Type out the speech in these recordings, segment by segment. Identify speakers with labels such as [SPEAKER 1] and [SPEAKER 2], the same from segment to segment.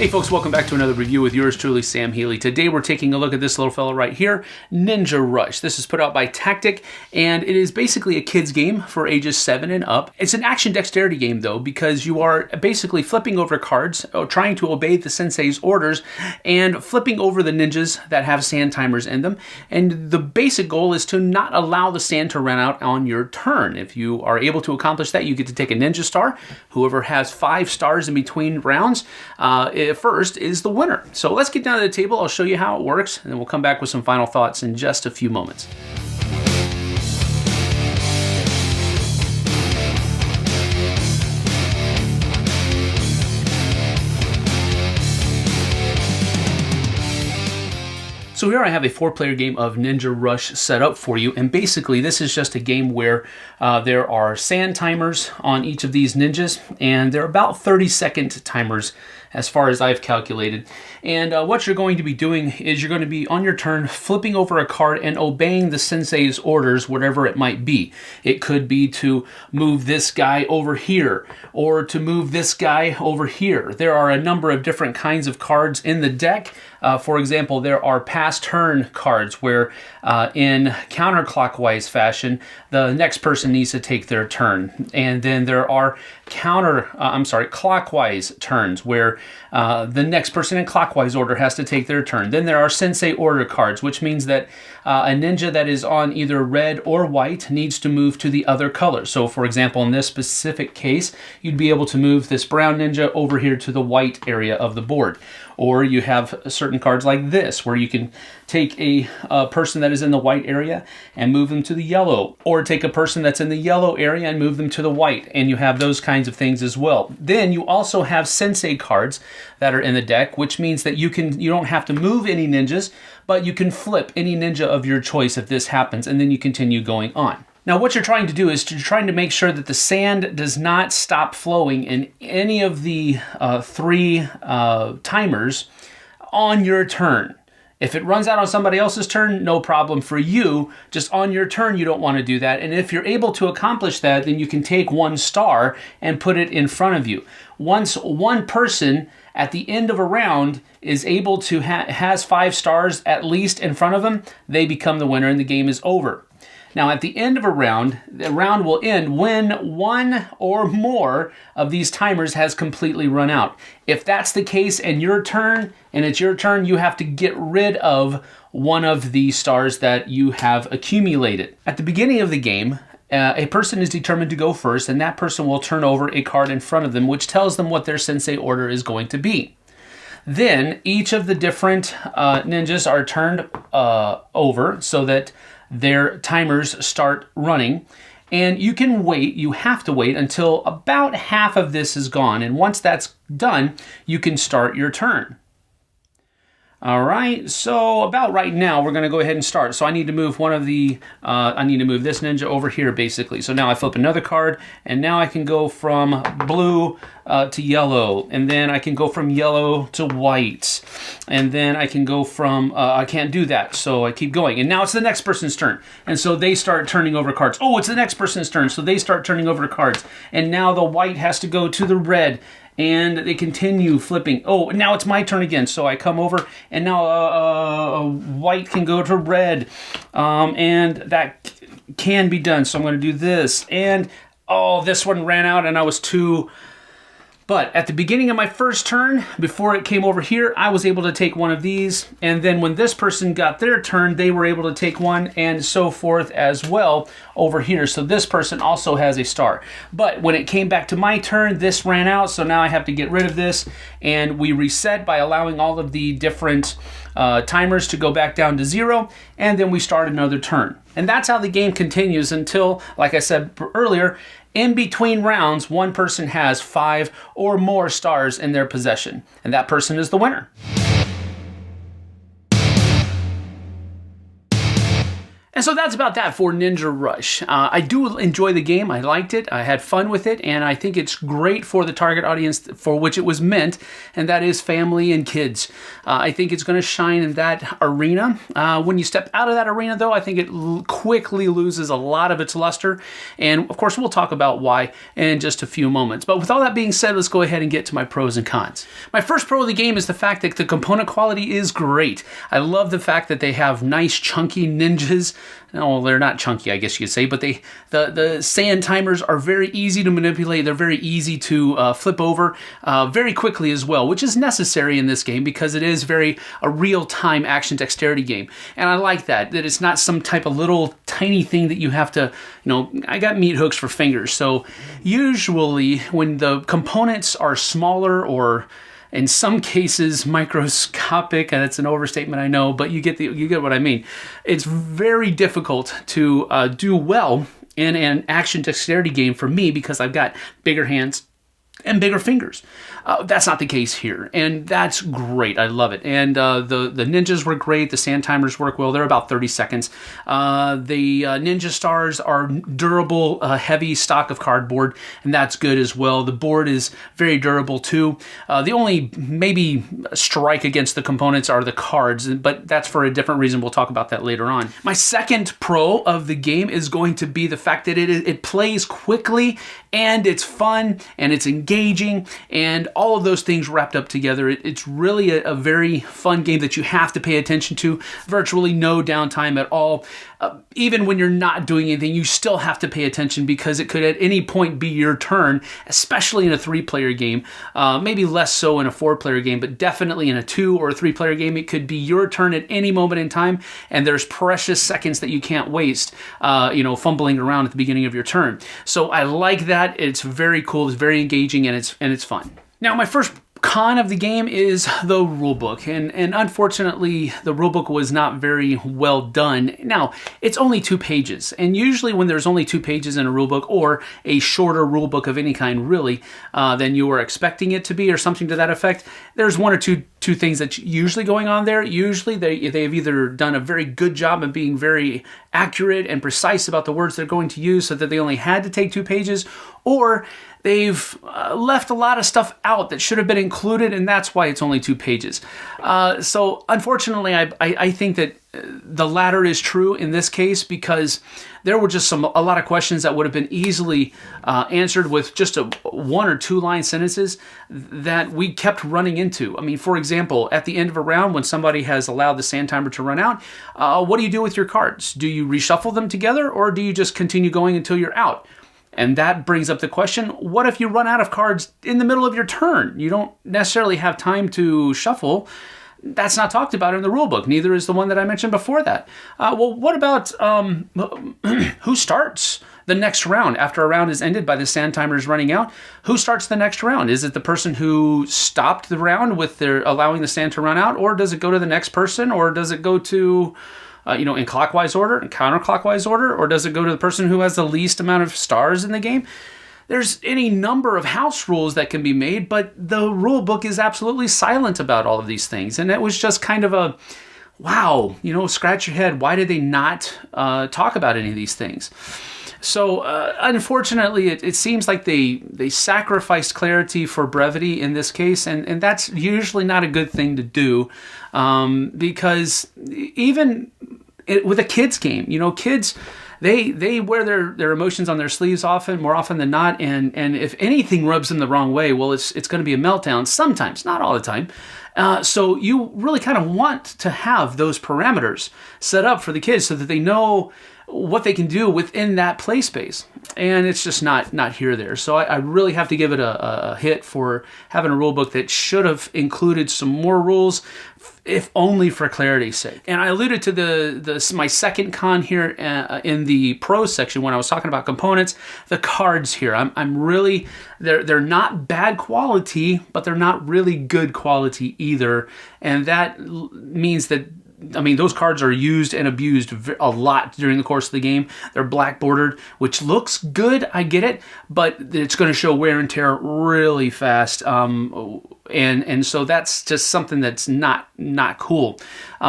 [SPEAKER 1] Hey folks, welcome back to another review with yours truly, Sam Healey. Today we're taking a look at this little fella right here, Ninja Rush. This is put out by Tactic, and it is basically a kid's game for ages 7 and up. It's an action dexterity game though, because you are basically flipping over cards, trying to obey the sensei's orders, and flipping over the ninjas that have sand timers in them. And the basic goal is to not allow the sand to run out on your turn. If you are able to accomplish that, you get to take a ninja star. Whoever has 5 stars in between rounds, first is the winner. So let's get down to the table. I'll show you how it works, and then we'll come back with some final thoughts in just a few moments. So here I have a 4-player game of Ninja Rush set up for you, and basically this is just a game where there are sand timers on each of these ninjas, and they're about 30-second timers as far as I've calculated. And what you're going to be doing is you're going to be, on your turn, flipping over a card and obeying the sensei's orders, whatever it might be. It could be to move this guy over here, or to move this guy over here. There are a number of different kinds of cards in the deck. For example, there are pass turn cards where in counterclockwise fashion, the next person needs to take their turn. And then there are clockwise turns where the next person in clockwise order has to take their turn. Then there are sensei order cards, which means that a ninja that is on either red or white needs to move to the other color. So for example, in this specific case, you'd be able to move this brown ninja over here to the white area of the board. Or you have certain cards like this, where you can take a person that is in the white area and move them to the yellow, or take a person that's in the yellow area and move them to the white, and you have those kinds of things as well. Then you also have sensei cards that are in the deck, which means that you don't have to move any ninjas, but you can flip any ninja of your choice if this happens, and then you continue going on. Now what you're trying to do is you're trying to make sure that the sand does not stop flowing in any of the 3 timers on your turn. If it runs out on somebody else's turn, no problem for you. Just on your turn, you don't want to do that. And if you're able to accomplish that, then you can take 1 star and put it in front of you. Once one person at the end of a round is able to has 5 stars at least in front of them, they become the winner and the game is over. Now, at the end of a round, the round will end when 1 or more of these timers has completely run out. If that's the case and it's your turn, you have to get rid of one of the stars that you have accumulated. At the beginning of the game, a person is determined to go first, and that person will turn over a card in front of them, which tells them what their sensei order is going to be. Then, each of the different ninjas are turned over so that their timers start running, and you have to wait until about half of this is gone, and once that's done, you can start your turn. All right, so about right now, we're going to go ahead and start. So I need to move I need to move this ninja over here, basically. So now I flip another card, and now I can go from blue to yellow, and then I can go from yellow to white, and then I can go from, I can't do that, so I keep going. And now it's the next person's turn, and so they start turning over cards. Oh, it's the next person's turn, so they start turning over cards. And now the white has to go to the red, and they continue flipping. Oh, now it's my turn again. So I come over, and now white can go to red. And that can be done. So I'm going to do this. And, oh, this one ran out, and I was too... But at the beginning of my first turn, before it came over here, I was able to take one of these. And then when this person got their turn, they were able to take one, and so forth as well over here. So this person also has a star. But when it came back to my turn, this ran out. So now I have to get rid of this. And we reset by allowing all of the different timers to go back down to 0. And then we start another turn. And that's how the game continues until, like I said earlier, in between rounds, one person has 5 or more stars in their possession, and that person is the winner. And so that's about that for Ninja Rush. I do enjoy the game. I liked it. I had fun with it. And I think it's great for the target audience for which it was meant. And that is family and kids. I think it's going to shine in that arena. When you step out of that arena, though, I think it quickly loses a lot of its luster. And, of course, we'll talk about why in just a few moments. But with all that being said, let's go ahead and get to my pros and cons. My first pro of the game is the fact that the component quality is great. I love the fact that they have nice, chunky ninjas. No, they're not chunky, I guess you could say, but the sand timers are very easy to manipulate. They're very easy to flip over very quickly as well, which is necessary in this game because it is a real-time action dexterity game. And I like that it's not some type of little tiny thing that you have to, I got meat hooks for fingers. So usually when the components are smaller or in some cases microscopic, and it's an overstatement, I know, but you get what I mean. It's very difficult to do well in an action dexterity game for me because I've got bigger hands and bigger fingers. That's not the case here, and that's great. I love it. And the ninjas were great. The sand timers work well. They're about 30 seconds. The ninja stars are durable, heavy stock of cardboard, and that's good as well. The board is very durable too. The only maybe strike against the components are the cards, but that's for a different reason. We'll talk about that later on. My second pro of the game is going to be the fact that it plays quickly, and it's fun, and it's engaging, and all of those things wrapped up together. It's really a very fun game that you have to pay attention to. Virtually no downtime at all. Even when you're not doing anything, you still have to pay attention because it could at any point be your turn, especially in a 3-player game. Maybe less so in a 4-player game, but definitely in a 2 or a 3-player game, it could be your turn at any moment in time, and there's precious seconds that you can't waste, fumbling around at the beginning of your turn. So I like that. It's very cool. It's very engaging, and it's fun. Now, my first con of the game is the rulebook, and unfortunately the rulebook was not very well done. Now, it's only 2 pages, and usually when there's only 2 pages in a rulebook, or a shorter rulebook of any kind really, than you were expecting it to be or something to that effect, there's one or two things that's usually going on there. Usually they've either done a very good job of being very accurate and precise about the words they're going to use so that they only had to take 2 pages, or they've left a lot of stuff out that should have been included, and that's why it's only 2 pages. So unfortunately, I think that the latter is true in this case because there were just a lot of questions that would have been easily answered with just 1 or 2 line sentences that we kept running into. I mean, for example, at the end of a round when somebody has allowed the sand timer to run out, what do you do with your cards? Do you reshuffle them together, or do you just continue going until you're out? And that brings up the question, what if you run out of cards in the middle of your turn? You don't necessarily have time to shuffle. That's not talked about in the rulebook. Neither is the one that I mentioned before that. Well, what about who starts the next round after a round is ended by the sand timers running out? Who starts the next round? Is it the person who stopped the round with their allowing the sand to run out, or does it go to the next person, or does it go to in clockwise order and counterclockwise order, or does it go to the person who has the least amount of stars in the game? There's any number of house rules that can be made, but the rule book is absolutely silent about all of these things. And it was just kind of a, wow, scratch your head. Why did they not talk about any of these things? So unfortunately, it seems like they sacrificed clarity for brevity in this case, and that's usually not a good thing to do because even with a kids game, kids, they wear their emotions on their sleeves more often than not, and if anything rubs them the wrong way, well, it's going to be a meltdown sometimes, not all the time. So you really kind of want to have those parameters set up for the kids so that they know what they can do within that play space. And it's just not here or there. So I really have to give it a hit for having a rule book that should have included some more rules, if only for clarity's sake. And I alluded to my second con here in the pros section when I was talking about components, the cards here. I'm really, they're not bad quality, but they're not really good quality either. And that means that I mean, those cards are used and abused a lot during the course of the game. They're black bordered, which looks good, I get it, but it's going to show wear and tear really fast. And so that's just something that's not cool.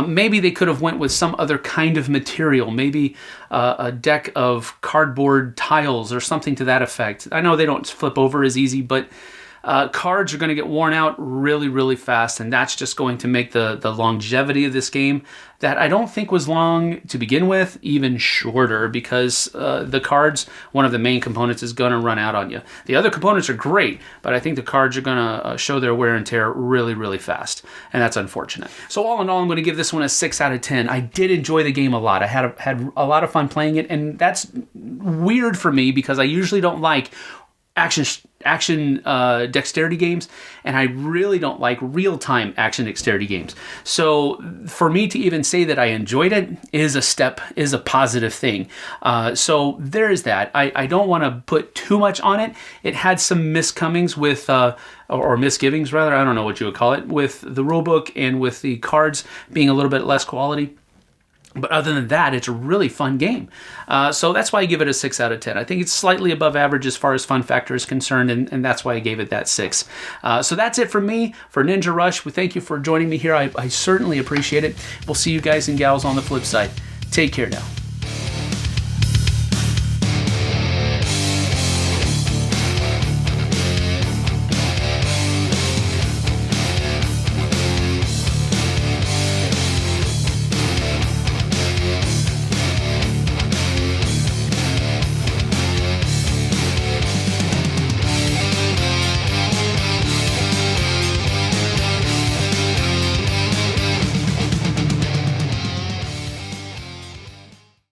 [SPEAKER 1] Maybe they could have went with some other kind of material, maybe a deck of cardboard tiles or something to that effect. I know they don't flip over as easy, but cards are going to get worn out really, really fast, and that's just going to make the longevity of this game, that I don't think was long to begin with, even shorter, because the cards, one of the main components, is going to run out on you. The other components are great, but I think the cards are going to show their wear and tear really, really fast, and that's unfortunate. So all in all, I'm going to give this one a 6 out of 10. I did enjoy the game a lot. I had a lot of fun playing it, and that's weird for me because I usually don't like action dexterity games, and I really don't like real-time action dexterity games. So for me to even say that I enjoyed it is a positive thing. So there is that. I don't want to put too much on it. It had some miscomings with or misgivings rather, I don't know what you would call it, with the rulebook and with the cards being a little bit less quality. But other than that, it's a really fun game. So that's why I give it a 6 out of 10. I think it's slightly above average as far as fun factor is concerned, and that's why I gave it that 6. So that's it from me for Ninja Rush. We thank you for joining me here. I certainly appreciate it. We'll see you guys and gals on the flip side. Take care now.